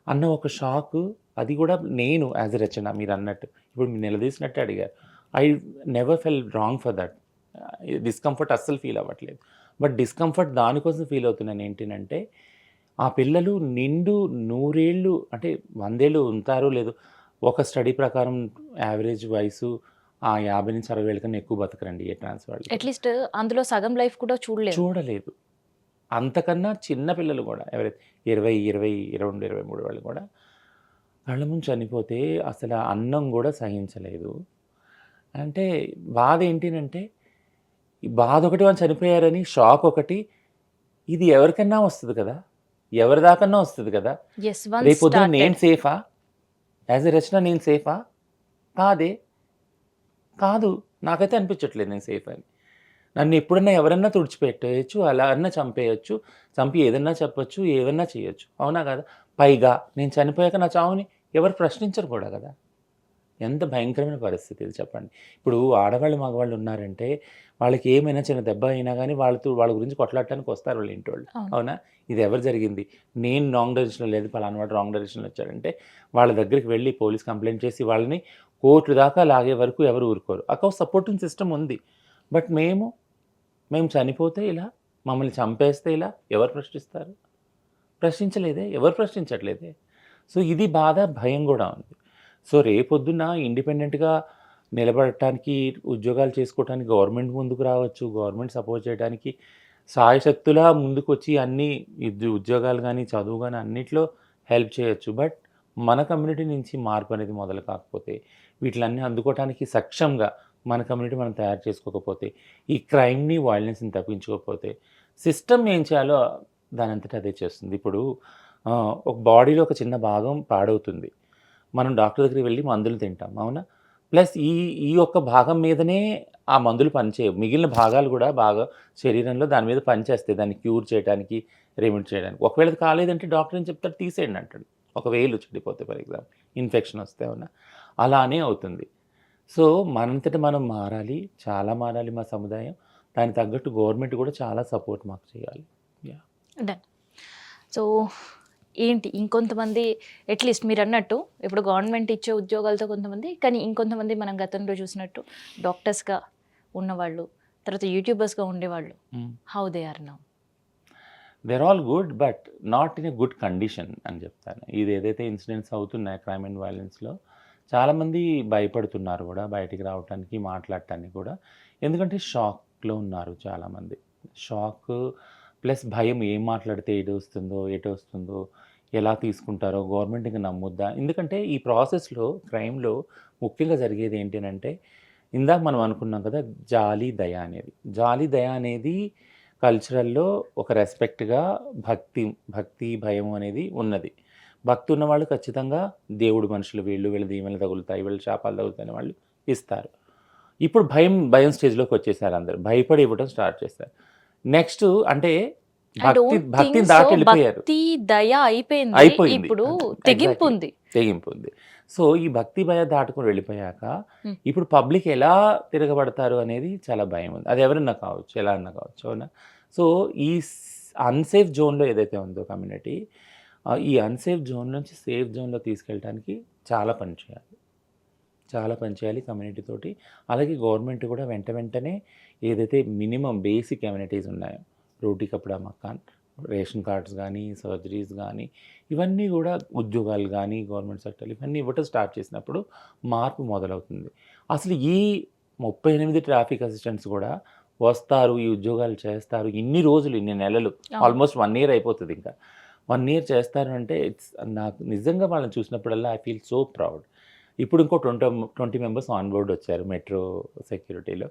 అన్న ఒక షాకు అది కూడా నేను యాస్ ఎ రచన మీరన్నట్టు. ఇప్పుడు మీరు నిలదీసినట్టే అడిగారు. I never felt wrong for that. Discomfort అస్సలు ఫీల్ అవ్వట్లేదు. బట్ డిస్కంఫర్ట్ దానికోసం ఫీల్ అవుతున్నాను ఏంటినంటే, ఆ పిల్లలు నిండు 100 ఏళ్ళు అంటే 100 ఏళ్ళు ఉంటారో లేదో, ఒక స్టడీ ప్రకారం యావరేజ్ వయసు ఆ 50 నుంచి 60 ఏళ్ళ కన్నా ఎక్కువ బతకరండి ఏ ట్రాన్స్ వాళ్ళు. అట్లీస్ట్ అందులో సగం లైఫ్ కూడా చూడలేదు. చూడలేదు. అంతకన్నా చిన్న పిల్లలు కూడా ఎవరైతే 20, 20, 22, 23 వాళ్ళు కూడా కళ్ళ ముందు చనిపోతే అసలు అన్నం కూడా సహించలేదు. అంటే బాధ ఏంటినంటే, ఈ బాధ ఒకటి వాళ్ళు చనిపోయారని షాక్ ఒకటి. ఇది ఎవరికన్నా వస్తది కదా! ఎవరి దాకన్నా వస్తది కదా! యెస్. వన్స్ రేపొద్దున నేను స్టార్టెడ్. సేఫా? యాజ్ ఎ రచన నేను సేఫా? కాదే. కాదు. నాకైతే అనిపించట్లేదు నేను సేఫ్ అని. నన్ను ఎప్పుడన్నా ఎవరన్నా తుడిచిపెట్టేయొచ్చు, అలా అన్నా చంపేయొచ్చు, చంపి ఏదన్నా చెప్పొచ్చు, ఏవన్నా చేయొచ్చు. అవునా కాదా? పైగా నేను చనిపోయాక నా చావుని ఎవరు ప్రశ్నించరు కూడా కదా! ఎంత భయంకరమైన పరిస్థితి ఇది చెప్పండి. ఇప్పుడు ఆడవాళ్ళు, మగవాళ్ళు ఉన్నారంటే వాళ్ళకి ఏమైనా చిన్న దెబ్బ అయినా గానీ వాళ్ళ గురించి కొట్లాడటానికి వస్తారు వాళ్ళ ఇంటోళ్ళు. అవును. అవునా? ఇది ఎవరు జరిగింది? నేను రాంగ్ డైరెక్షన్‌లో లేదు పలానా వాడు రాంగ్ డైరెక్షన్‌లో వచ్చాడంటే వాళ్ళ దగ్గరికి వెళ్లి పోలీస్ కంప్లెయింట్ చేసి వాళ్ళని కోర్టు దాకా లాగే వరకు ఎవరు ఊరుకోరు. అక్కడ సపోర్టింగ్ సిస్టమ్ ఉంది. బట్ మేము చనిపోతే ఇలా, మమ్మల్ని చంపేస్తే ఇలా ఎవరు ప్రశ్నిస్తారు? ప్రశ్నించలేదే. ఎవరు ప్రశ్నించట్లేదే. సో, ఇది బాధ, భయం గూడా ఉంది. సో, రేపొద్దున్న ఇండిపెండెంట్‌గా నిలబడటానికి, ఉద్యోగాలు చేసుకోవటానికి గవర్నమెంట్ ముందుకు రావచ్చు. గవర్నమెంట్ సపోర్ట్ చేయడానికి శాయశక్తులా ముందుకొచ్చి అన్నీ ఉద్యోగాలు గానీ, చదువు గానీ అన్నిట్లో హెల్ప్ చేయొచ్చు. బట్ మన కమ్యూనిటీ నుంచి మార్పనేది మొదలు కాకపోతే, వీటిలన్నీ అందుకోవటానికి సక్షంగా మన కమ్యూనిటీ మనం తయారు చేసుకోకపోతే, ఈ క్రైమ్‌ని, వయలెన్స్‌ని తప్పించుకోకపోతే, సిస్టమ్ ఏం చేయాలో దానంతట అదే చేస్తుంది. ఇప్పుడు ఒక బాడీలో ఒక చిన్న భాగం పాడవుతుంది. మనం డాక్టర్ దగ్గరికి వెళ్లి మందులు తింటాం. అవునా? ప్లస్ ఈ ఈ ఒక్క భాగం మీదనే ఆ మందులు పనిచేయవు. మిగిలిన భాగాలు గూడా బాగా శరీరంలో దాని మీద పనిచేస్తాయి. దాన్ని క్యూర్ చేయడానికి, రెమెడీ చేయడానికి. ఒకవేళ అది కాలేదంటే డాక్టర్ ఏం చెప్తాడు? తీసేయండి అంటాడు. ఒక వేలు చెడిపోతే ఫర్ ఎగ్జాంపుల్ ఇన్ఫెక్షన్ వస్తే అవునా? అలానే అవుతుంది. సో, మనంతట మనం మారాలి. చాలా మారాలి మా సముదాయం. దానికి తగ్గట్టు గవర్నమెంట్ గూడా చాలా సపోర్ట్ మాకు చేయాలి. యాహ్! డన్. సో, ఏంటి ఇంకొంతమంది అట్లీస్ట్ మీరన్నట్టు ఇప్పుడు గవర్నమెంట్ ఇచ్చే ఉద్యోగాలతో కొంతమంది, కానీ ఇంకొంతమంది మనం గతంలో చూసినట్టు డాక్టర్స్‌గా ఉన్నవాళ్ళు, తర్వాత యూట్యూబర్స్‌గా ఉండేవాళ్ళు. Hmm. How they are now? They are all good. But not in a good condition అని చెప్తాను. ఇది ఏదైతే ఇన్సిడెంట్స్ అవుతున్నాయో క్రైమ్ అండ్ వయలెన్స్‌లో చాలామంది భయపడుతున్నారు గూడా బయటికి రావటానికి, మాట్లాడటానికి కూడా. ఎందుకంటే షాక్‌లో ఉన్నారు చాలామంది. షాక్ ప్లస్ భయం ఏం మాట్లాడితే ఎటొస్తుందో, ఎలా తీసుకుంటారో, గవర్నమెంట్ ఇంక నమ్ముద్దా? ఎందుకంటే ఈ ప్రాసెస్‌లో క్రైమ్‌లో ముఖ్యంగా జరిగేది ఏంటి అనంటే, ఇందాక మనం అనుకున్నాం కదా! జాలి, దయ అనేది. జాలి, దయ అనేది కల్చరల్‌లో ఒక రెస్పెక్ట్‌గా భక్తి, భయం అనేది ఉన్నది. భక్తి ఉన్నవాళ్ళు ఖచ్చితంగా దేవుడు మనుషులు వీళ్ళ దీవెనలు తగులుతాయి, వీళ్ళ శాపాలు తగులుతాయని వాళ్ళు ఇస్తారు. ఇప్పుడు భయం స్టేజ్‌లోకొచ్చేసారు అందరూ. భయపడి ఇవ్వడం స్టార్ట్ చేశారు. నెక్స్ట్ అంటే ఐ డోంట్ థింక్ భక్తిని సో. దాటెళ్ళిపోయారు. భక్తి, దయ అయిపోయింది. అయిపోయింది. ఇప్పుడు ఎగ్జాక్ట్‌లీ. తెగింపుంది. తెగింపుంది. సో, ఈ భక్తి భయం దాటుకొని వెళ్ళిపోయాక, హ్మ్. ఇప్పుడు పబ్లిక్ ఎలా తిరగబడతారు అనేది చాలా భయముంది. అది ఎవరన్నా కావచ్చు, ఎలా అన్నా కావచ్చు. అవునా? సో, ఈ అన్‌సేఫ్ జోన్‌లో ఏదైతే ఉందో కమ్యూనిటీ, ఈ అన్‌సేఫ్ జోన్ నుంచి సేఫ్ జోన్‌లో తీసుకెళ్ళటానికి చాలా పని చేయాలి. చాలా పని చేయాలి కమ్యూనిటీ తోటి. అలాగే గవర్నమెంట్ కూడా వెంటనే ఏదైతే మినిమమ్ బేసిక్ అమ్యూనిటీస్ ఉన్నాయో, రోటీ కపడా మకాన్, రేషన్ కార్డ్స్ గానీ, సర్జరీస్ గానీ, ఇవన్నీ గూడా ఉద్యోగాలు గానీ, గవర్నమెంట్ సెక్టార్‌లు ఇవన్నీ ఇవ్వటం స్టార్ట్ చేసినప్పుడు మార్పు మొదలవుతుంది. అసలు ఈ 38 ట్రాఫిక్ అసిస్టెంట్స్ గూడా వస్తారు, ఈ ఉద్యోగాలు చేస్తారు. ఇన్ని రోజులు, ఇన్ని నెలలు అవును. Almost 1 year అయిపోతదింక. 1 ఇయర్ చేస్తారు అంటే నాకు నిజంగా వాళ్ళని చూసినప్పుడల్లా ఐ ఫీల్ సో ప్రౌడ్. ఇప్పుడు ఇంకో 20 మెంబర్స్ ఆన్ బోర్డ్ వచ్చారు మెట్రో సెక్యూరిటీలో.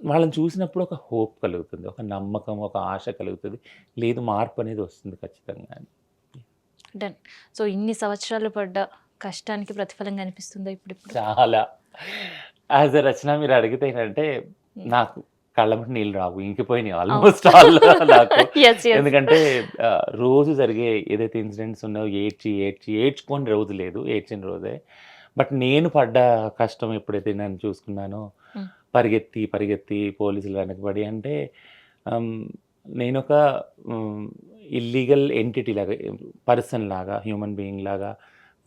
వాళ్ళని చూసినప్పుడు ఒక హోప్ కలుగుతుంది. ఒక నమ్మకం, ఒక ఆశ కలుగుతది. లేదు మార్పనేది వస్తుంది ఖచ్చితంగా అని. డన్. సో, ఇన్ని సంవత్సరాలు పడ్డ కష్టానికి ప్రతిఫలం కనిపిస్తుందా ఇప్పుడిప్పుడు? చాలా. యాజ్ ఎ రచన మీరు అడిగితే ఏంటంటే, హ్మ్. నాకు కళ్ళమ్మట నీళ్ళు రావు. ఇంకిపోయినాయి అవును. ఆల్మోస్ట్ ఆల్ నాకు. యెస్. యెస్. ఎందుకంటే రోజు జరిగే ఏదైతే ఇన్సిడెంట్స్ ఉన్నాయో ఏడ్చుకోని రోజు లేదు. ఏడ్చిన రోజే. బట్ నేను పడ్డ కష్టం ఎప్పుడైతే నేను చూసుకున్నానో, హ్మ్. పరిగెత్తి పోలీసులు వెనకబడి అంటే ఆహ్, నేనొక హ్మ్, ఇల్లీగల్ ఎంటిటీ లాగా, పర్సన్ లాగా, హ్యూమన్ బీయింగ్ లాగా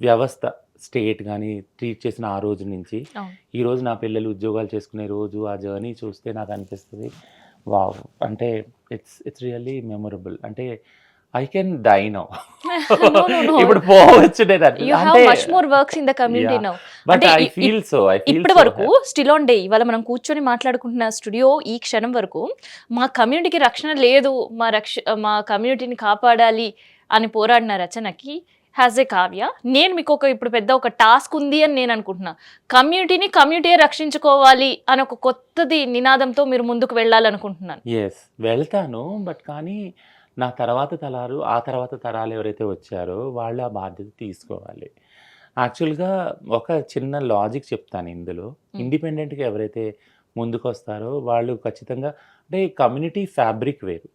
వ్యవస్థ, స్టేట్ గాని ట్రీట్ చేసిన ఆ రోజు నుంచి, అవును. ఈరోజు నా పిల్లలు ఉద్యోగాలు చేసుకునే రోజు, ఆ జర్నీ చూస్తే నాకనిపిస్తది. వావ్! అంటే ఇట్స్ రియల్లీ మెమరబుల్. అంటే I can die now. No, no, no. ఇప్పుడు పోవచ్చు నేను You have అంటే much more works in the community Yeah. now. But అంటే ఐ ఫీల్ సో ఇప్పటి వరకు స్టిల్ ఆన్ డే ఇవాళ మనం కూర్చొని మాట్లాడుకుంటున్న స్టూడియో ఈ క్షణం వరకు మా కమ్యూనిటీకి రక్షణ లేదు, మా కమ్యూనిటీని కాపాడాలి అని పోరాడిన రచనకి హ్యాజ్ ఏ కావ్య నేను మీకు ఇప్పుడు పెద్ద ఒక టాస్క్ ఉంది అని నేను అనుకుంటున్నా. కమ్యూనిటీ రక్షించుకోవాలి అని ఒక కొత్తది నినాదంతో మీరు ముందుకు వెళ్ళాలనుకుంటున్నాను. ఎస్ వెళ్తాను. బట్ కానీ నా తర్వాత తరాలు ఆ తర్వాత తరాలు ఎవరైతే వచ్చారో వాళ్ళు ఆ బాధ్యత తీసుకోవాలి. యాక్చువల్గా ఒక చిన్న లాజిక్ చెప్తాను ఇందులో. ఇండిపెండెంట్గా ఎవరైతే ముందుకొస్తారో వాళ్ళు ఖచ్చితంగా అంటే కమ్యూనిటీ ఫ్యాబ్రిక్ వేరు,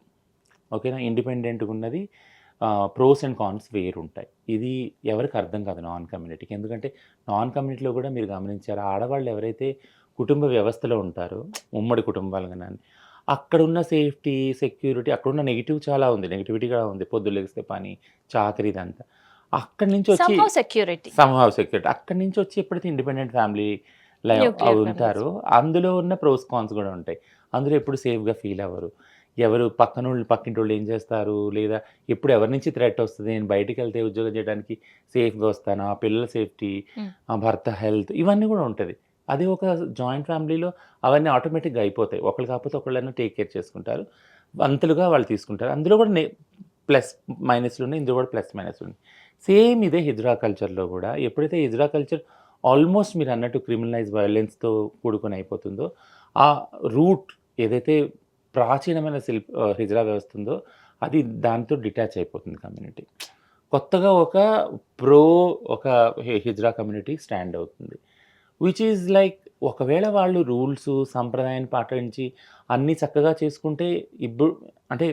ఓకేనా. ఇండిపెండెంట్గా ఉన్నది ప్రోస్ అండ్ కాన్స్ వేరుంటాయి. ఇది ఎవరికి అర్థం కాదు నాన్ కమ్యూనిటీకి. ఎందుకంటే నాన్ కమ్యూనిటీలో కూడా మీరు గమనించారు, ఆడవాళ్ళు ఎవరైతే కుటుంబ వ్యవస్థలో ఉంటారో ఉమ్మడి కుటుంబాలు కానీ అక్కడున్న సేఫ్టీ సెక్యూరిటీ అక్కడున్న నెగిటివ్ చాలా ఉంది, నెగిటివిటీ కూడా ఉంది. పొద్దున్న లెగిస్తే పని చాకరీ ఇదంతా అక్కడి నుంచి వచ్చి Somehow security. సంహావ్ సెక్యూరిటీ అక్కడి నుంచి వచ్చి ఎప్పుడైతే ఇండిపెండెంట్ ఫ్యామిలీ Nuclear ఉంటారో అందులో ఉన్న ప్రోస్ కాన్స్ కూడా ఉంటాయి. అందులో ఎప్పుడు సేఫ్గా ఫీల్ అవ్వరు. ఎవరు పక్కింటి వాళ్ళు ఏం చేస్తారు, లేదా ఎప్పుడు ఎవరి నుంచి థ్రెట్ వస్తుంది, నేను బయటికి వెళ్తే ఉద్యోగం చేయడానికి సేఫ్గా వస్తాను, ఆ పిల్లల సేఫ్టీ, ఆ భర్త హెల్త్, ఇవన్నీ కూడా ఉంటుంది. అది ఒక జాయింట్ ఫ్యామిలీలో అవన్నీ ఆటోమేటిక్గా అయిపోతాయి. ఒకళ్ళు కాకపోతే ఒకళ్ళైనా టేక్ కేర్ చేసుకుంటారు, వంతులుగా వాళ్ళు తీసుకుంటారు. అందులో కూడా ప్లస్ మైనస్లు ఉన్నాయి, ఇందులో కూడా ప్లస్ మైనస్లు ఉన్నాయి. సేమ్ ఇదే హిజ్రా కల్చర్లో కూడా ఎప్పుడైతే హిజ్రా కల్చర్ ఆల్మోస్ట్ మీరు అన్నట్టు క్రిమినలైజ్ వైలెన్స్తో కూడుకొని అయిపోతుందో, ఆ రూట్ ఏదైతే ప్రాచీనమైన హిజ్రా వ్యవస్థ ఉందో అది దాంతో డిటాచ్ అయిపోతుంది కమ్యూనిటీ. కొత్తగా ఒక హిజ్రా కమ్యూనిటీ స్టాండ్ అవుతుంది. విచ్ ఈజ్ లైక్ ఒకవేళ వాళ్ళు రూల్స్ సంప్రదాయాన్ని పాటించి అన్నీ చక్కగా చేసుకుంటే ఇప్పుడు అంటే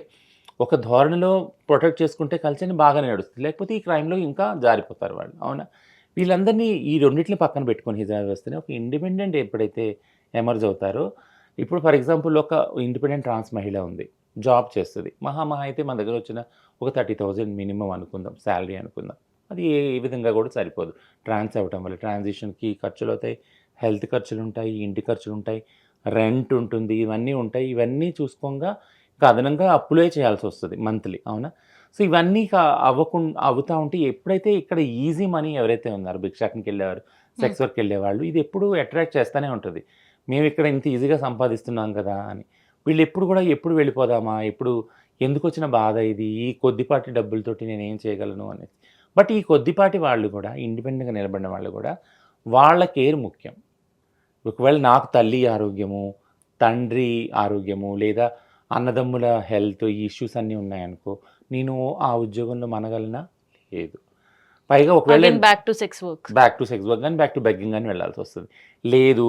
ఒక ధోరణిలో ప్రొటెక్ట్ చేసుకుంటే కల్చర్ని బాగానే నడుస్తుంది. లేకపోతే ఈ క్రైమ్లో ఇంకా జారిపోతారు వాళ్ళు, అవునా. వీళ్ళందరినీ ఈ రెండింటిని పక్కన పెట్టుకొని హిజ్రా వ్యవస్థని ఒక ఇండిపెండెంట్ ఎప్పుడైతే ఎమర్జ్ అవుతారో, ఇప్పుడు ఫర్ ఎగ్జాంపుల్ ఒక ఇండిపెండెంట్ ట్రాన్స్ మహిళ ఉంది, జాబ్ చేస్తుంది. మహా అయితే మన దగ్గర వచ్చిన ఒక 30,000 మినిమం అనుకుందాం, శాలరీ అనుకుందాం. అది ఏ విధంగా కూడా సరిపోదు. ట్రాన్స్ అవ్వటం వల్ల ట్రాన్సిషన్కి ఖర్చులు అవుతాయి, హెల్త్ ఖర్చులు ఉంటాయి, ఇంటి ఖర్చులు ఉంటాయి, రెంట్ ఉంటుంది, ఇవన్నీ ఉంటాయి. ఇవన్నీ చూసుకోగా ఇంకా అదనంగా అప్పులే చేయాల్సి వస్తుంది మంత్లీ, అవునా. సో ఇవన్నీ అవుతూ ఉంటే ఎప్పుడైతే ఇక్కడ ఈజీ మనీ ఎవరైతే ఉన్నారో భిక్షాటనకి వెళ్ళేవారు, సెక్స్ వర్క్ వెళ్ళేవాళ్ళు, ఇది ఎప్పుడు అట్రాక్ట్ చేస్తూనే ఉంటుంది. మేము ఇక్కడ ఇంత ఈజీగా సంపాదిస్తున్నాం కదా అని. వీళ్ళు ఎప్పుడు వెళ్ళిపోదామా, ఎందుకు వచ్చిన బాధ ఇది, ఈ కొద్దిపాటి డబ్బులతోటి నేనేం చేయగలను అనేది. బట్ ఈ కొద్దిపాటి వాళ్ళు కూడా ఇండిపెండెంట్గా నిలబడిన వాళ్ళు కూడా వాళ్ళ కేర్ ముఖ్యం. ఒకవేళ నాకు తల్లి ఆరోగ్యము, తండ్రి ఆరోగ్యము, లేదా అన్నదమ్ముల హెల్త్ ఇష్యూస్ అన్నీ ఉన్నాయనుకో, నేను ఆ ఉద్యోగంలో మనగలనా, లేదు. పైగా ఒకవేళ బ్యాక్ టు సెక్స్ వర్క్ కానీ బ్యాక్ టు బెగ్గింగ్ అని వెళ్ళాల్సి వస్తుంది. లేదు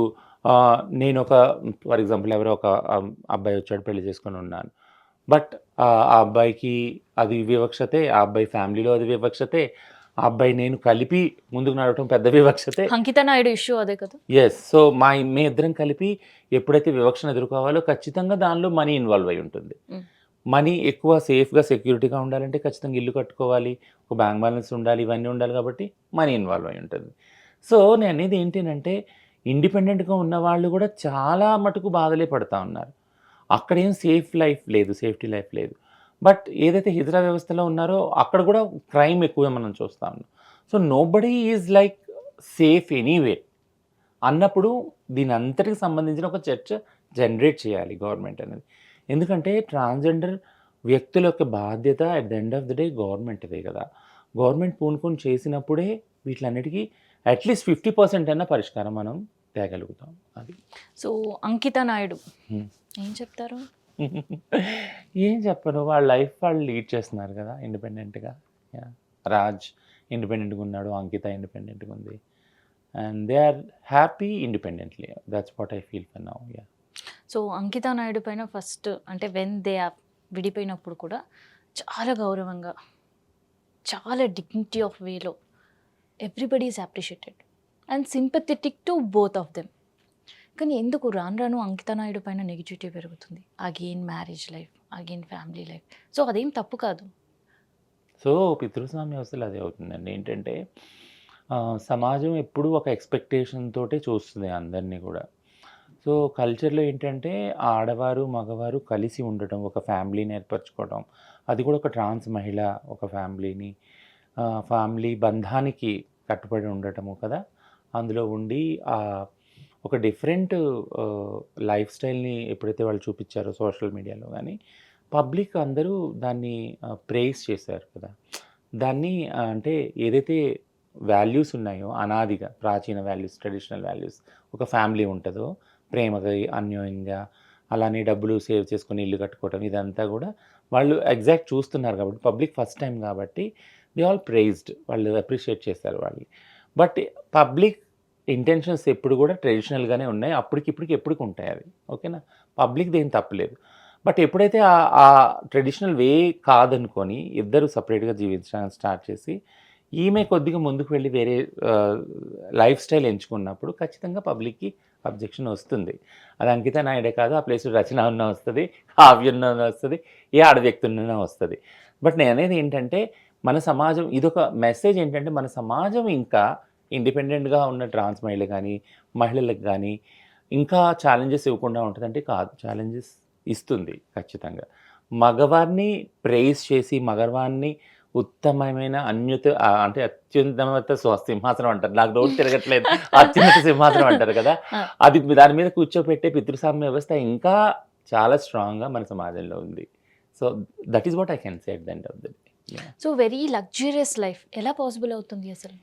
నేను ఫర్ ఎగ్జాంపుల్ ఎవరో ఒక అబ్బాయి వచ్చాడు, పెళ్లి చేసుకొని ఉన్నాను. బట్ ఆ అబ్బాయికి అది వివక్షతే, ఆ అబ్బాయి ఫ్యామిలీలో అది వివక్షతే, ఆ అబ్బాయి నేను కలిపి ముందుకు నడవటం పెద్ద వివక్షతే. అంకిత నాయుడు ఇష్యూ అదే కదా. ఎస్. సో మీ ఇద్దరం కలిపి ఎప్పుడైతే వివక్షను ఎదుర్కోవాలో ఖచ్చితంగా దానిలో మనీ ఇన్వాల్వ్ అయి ఉంటుంది. మనీ ఎక్కువ సేఫ్గా సెక్యూరిటీగా ఉండాలంటే ఖచ్చితంగా ఇల్లు కట్టుకోవాలి, ఒక బ్యాంక్ బ్యాలెన్స్ ఉండాలి, ఇవన్నీ ఉండాలి, కాబట్టి మనీ ఇన్వాల్వ్ అయి ఉంటుంది. సో నేను అనేది ఏంటంటే ఇండిపెండెంట్గా ఉన్న వాళ్ళు కూడా చాలా మటుకు బాధలే పడుతూ ఉన్నారు. అక్కడేం సేఫ్టీ లైఫ్ లేదు. బట్ ఏదైతే హిజ్రా వ్యవస్థలో ఉన్నారో అక్కడ కూడా క్రైమ్ ఎక్కువ మనం చూస్తూ ఉన్నాం. So nobody is like safe anyway అన్నప్పుడు దీని అంతటికి సంబంధించిన ఒక చర్చ జనరేట్ చేయాలి గవర్నమెంట్ అనేది. ఎందుకంటే ట్రాన్స్జెండర్ వ్యక్తుల యొక్క బాధ్యత at the end of the day గవర్నమెంట్దే కదా. గవర్నమెంట్ పూనుకొని చేసినప్పుడే వీటిలన్నిటికీ అట్లీస్ట్ 50% అన్న పరిష్కారం మనం తేగలుగుతాం. అది. సో అంకిత నాయుడు ఏం చెప్తారు? ఏం చెప్పను, వాళ్ళ లైఫ్ వాళ్ళు లీడ్ చేస్తున్నారు కదా ఇండిపెండెంట్గా. రాజ్ ఇండిపెండెంట్గా ఉన్నాడు, అంకిత ఇండిపెండెంట్గా ఉంది, and they are happy independently. That's what I feel for now. So Ankita Naidu పైన ఫస్ట్ అంటే వెన్ దే విడిపోయినప్పుడు కూడా చాలా గౌరవంగా, చాలా డిగ్నిటీ ఆఫ్ వేలో everybody is appreciated and sympathetic to both of them. కానీ ఎందుకు రాను అంకిత నాయుడు పైన నెగిటివిటీ పెరుగుతుంది? Again marriage life, again family life. So అదేం తప్పు కాదు. సో పితృస్వామ్య వ్యవస్థలు అదే అవుతుందండి. ఏంటంటే సమాజం ఎప్పుడూ ఒక ఎక్స్పెక్టేషన్ తోటే చూస్తుంది అందరినీ కూడా. సో కల్చర్లో ఏంటంటే ఆడవారు మగవారు కలిసి ఉండటం, ఒక ఫ్యామిలీని ఏర్పరచుకోవడం, అది కూడా ఒక ట్రాన్స్ మహిళ ఒక ఫ్యామిలీని ఫ్యామిలీ బంధానికి కట్టుబడి ఉండటము కదా! అందులో ఉండి ఒక డిఫరెంట్ లైఫ్ స్టైల్‌ని ఎప్పుడైతే వాళ్ళు చూపిచ్చారో సోషల్ మీడియాలో గానీ, పబ్లిక్ అందరూ దాన్ని ప్రైజ్ చేశారు కదా! దాన్ని అంటే ఏదైతే వాల్యూస్ ఉన్నాయో అనాదిగా ప్రాచీన వాల్యూస్, ట్రెడిషనల్ వాల్యూస్ ఒక ఫ్యామిలీ ఉంటదో ప్రేమగా, అన్యోన్యంగా అలానే డబ్బులు సేవ్ చేసుకొని ఇల్లు కట్టుకోవటం ఇదంతా గూడా వాళ్ళు ఎగ్జాక్ట్ చూస్తున్నారు కాబట్టి పబ్లిక్ ఫస్ట్ టైమ్ కాబట్టి దే ఆల్ ప్రైజ్డ్. వాళ్ళు అప్రిషియేట్ చేశారు వాళ్ళని. బట్ పబ్లిక్ ఇంటెన్షన్స్ ఎప్పుడు గూడా ట్రెడిషనల్‌గానే ఉన్నాయి. అప్పటికిప్పటికి ఎప్పటికుంటాయి అవి. ఓకేనా? పబ్లిక్‌దేం తప్పులేదు. బట్ ఎప్పుడైతే ఆ ట్రెడిషనల్ వే కాదనుకోని ఇద్దరు సెపరేట్‌గా జీవించడానికి స్టార్ట్ చేసి, ఈమె కొద్దిగా ముందుకు వెళ్ళి వేరే లైఫ్ స్టైల్ ఎంచుకున్నప్పుడు ఖచ్చితంగా పబ్లిక్‌కి అబ్జెక్షన్ వస్తుంది. అది అంకిత నాయుడే కాదు, ఆ ప్లేస్‌లో రచన ఉన్నా వస్తది, కావ్య ఉన్నా వస్తది, ఏ ఆడ వ్యక్తి ఉన్నా వస్తది. బట్ నేననేది ఏంటంటే, మన సమాజం ఇదొక మెసేజ్ ఏంటంటే, మన సమాజం ఇంకా ఇండిపెండెంట్‌గా ఉన్న ట్రాన్స్ మహిళలు గానీ, మహిళలకు గానీ, ఇంకా ఛాలెంజెస్ ఇవ్వకుండా ఉంటదంటే కాదు. ఛాలెంజెస్ ఇస్తుంది ఖచ్చితంగా. మగవారిని ప్రైజ్ చేసి, మగవారిని ఉత్తమమైన అంటే అత్యున్నత సింహాసనం అంటారు. నాకు నోరు తిరగట్లేదు. అత్యున్నత సింహాసనం అంటారు కదా! ఆ! అది దాని మీద కూర్చోపెట్టే పితృస్వామ్య వ్యవస్థ ఇంకా చాలా స్ట్రాంగ్‌గా మన సమాజంలో ఉంది. So, that is what I can say at the end of the day. Yeah! So, very luxurious life ఎలా పాసిబుల్ అవుతుంది అసలు?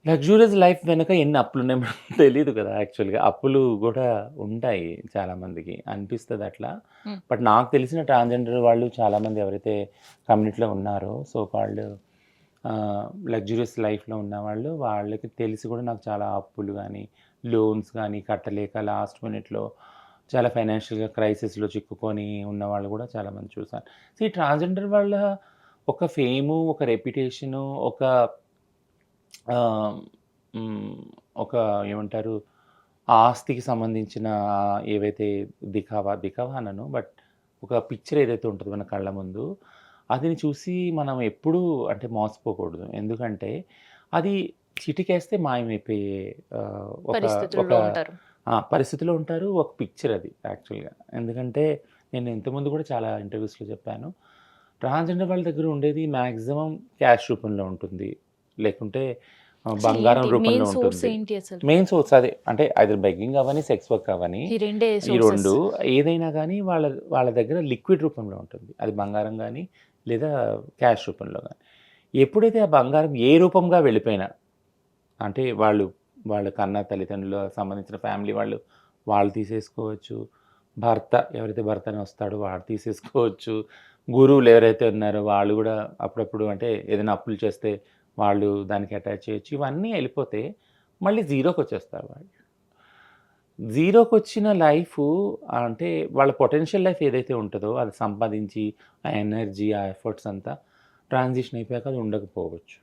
లగ్జూరియస్ లైఫ్ వెనక ఎన్ని అప్పులున్నాయో మనకు తెలీదు కదా! యాక్చువల్‌గా. అప్పులు గూడా ఉంటాయి చాలామందికి. అనిపిస్తది అట్లా. హ్మ్. బట్ నాకు తెలిసిన ట్రాన్స్‌జెండర్ వాళ్ళు చాలామంది ఎవరైతే కమ్యూనిటీలో ఉన్నారో సో కాల్డ్ లగ్జూరియస్ లైఫ్‌లో ఉన్నవాళ్ళు, వాళ్ళకి తెలిసి కూడా నాకు చాలా అప్పులు గానీ, లోన్స్ గానీ కట్టలేక లాస్ట్ మినిట్‌లో చాలా ఫైనాన్షియల్‌గా క్రైసిస్‌లో చిక్కుకొని ఉన్నవాళ్ళు గూడా చాలామంది చూసాను. సో, ఈ ట్రాన్స్‌జెండర్ వాళ్ళ ఒక ఫేము, ఒక రెప్యుటేషను, ఆహ్, హ్మ్. ఒక ఏమంటారు ఆస్తికి సంబంధించిన ఏవైతే దికావా అనను. బట్ ఒక పిక్చర్ ఏదైతే ఉంటదో మన కళ్ళ ముందు, అదిని చూసి మనం ఎప్పుడూ అంటే మోసపోకూడదు. ఎందుకంటే అది చిటికేస్తే మాయమైపోయే ఒక ఒక పరిస్థితుల్లో ఉంటారు. పరిస్థితిలో ఉంటారు. ఒక పిక్చర్ అది యాక్చువల్‌గా. ఎందుకంటే నేను ఇంతకుముందు కూడా చాలా ఇంటర్వ్యూస్‌లో చెప్పాను. ట్రాన్స్‌జెండర్ వాళ్ళ దగ్గర ఉండేది మాక్సిమం క్యాష్ రూపంలో ఉంటుంది. లేకుంటే అసలు బంగారం ఏంటి రూపంలో మెయిన్ సోర్స్ ఉంటుంది. ఏంటి అసలు? మెయిన్ సోర్స్ అదే. అంటే ఐదర్ బెగ్గింగ్ అవ్వని, సెక్స్ వర్క్ అవ్వని, ఈ రెండే ఈ సోర్సెస్. 2 ఏదైనా గానీ వాళ్ళ వాళ్ళ దగ్గర లిక్విడ్ రూపంలో ఉంటుంది. అది బంగారం గానీ, లేదా క్యాష్ రూపంలో గానీ. ఎప్పుడైతే ఆ బంగారం ఏ రూపంగా వెళ్ళిపోయినా, అంటే వాళ్ళ కన్న తల్లిదండ్రుల సంబంధించిన ఫ్యామిలీ వాళ్ళు తీసేసుకోవచ్చు. భర్త ఎవరైతే భర్తని వస్తాడో వాడు తీసేసుకోవచ్చు. గురువులు ఎవరైతే ఉన్నారో వాళ్ళు గూడా అప్పుడప్పుడు అంటే ఏదైనా అప్పులు చేస్తే వాళ్ళు దానికి అటాచ్ చేయొచ్చు. ఇవన్నీ ఎళ్ళిపోతే మళ్ళీ జీరోకొచ్చేస్తారు వాళ్ళు. జీరోకొచ్చిన లైఫు అంటే వాళ్ళ పొటెన్షియల్ లైఫ్ ఏదైతే ఉంటదో అది సంపాదించి, ఆ ఎనర్జీ, ఆ ఎఫర్ట్స్ అంతా ట్రాన్సిషన్ అయిపోయాక అది ఉండకపోవచ్చు.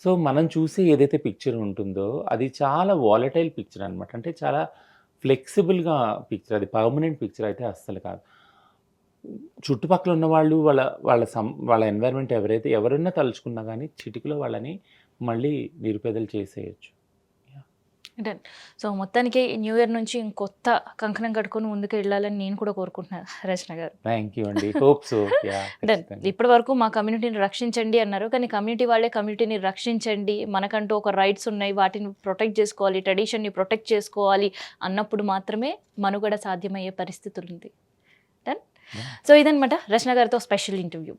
సో, మనం చూసే ఏదైతే పిక్చర్ ఉంటుందో అది చాలా వాలటైల్ పిక్చర్ అనమాట. అంటే చాలా ఫ్లెక్సిబుల్‌గా పిక్చర్. అది పర్మనెంట్ పిక్చర్ అయితే అస్సలు కాదు. చుట్టుపక్కల ఉన్నవాళ్ళు వాళ్ళ ఎన్వైర్న్‌మెంట్ ఎవరైనా తలుచుకున్నా గానీ చిటికలో వాళ్ళని మళ్ళీ నిరుపేదలు చేసేయొచ్చు. యాహ్! డన్. సో, మొత్తానికి న్యూ ఇయర్ నుంచి ఇంకొత్త కంకణం కట్టుకొని ముందుకు వెళ్ళాలని నేను కూడా కోరుకుంటున్నాను రచన గారు. థాంక్ యూ అండి. Hope so. యాహ్! డన్. ఖచ్చితంగా. ఇప్పటి వరకు మా కమ్యూనిటీని రక్షించండి అన్నారు. కానీ కమ్యూనిటీ వాళ్ళే కమ్యూనిటీని రక్షించండి. మనకంటూ ఒక రైట్స్ ఉన్నాయి. వాటిని ప్రొటెక్ట్ చేసుకోవాలి. ట్రెడిషన్‌ని ప్రొటెక్ట్ చేసుకోవాలి అన్నప్పుడు మాత్రమే మనుగడ సాధ్యమయ్యే పరిస్థితులుంది. డన్. యాహ్! సో, ఇదనమాట రచన గారితో స్పెషల్ ఇంటర్వ్యూ.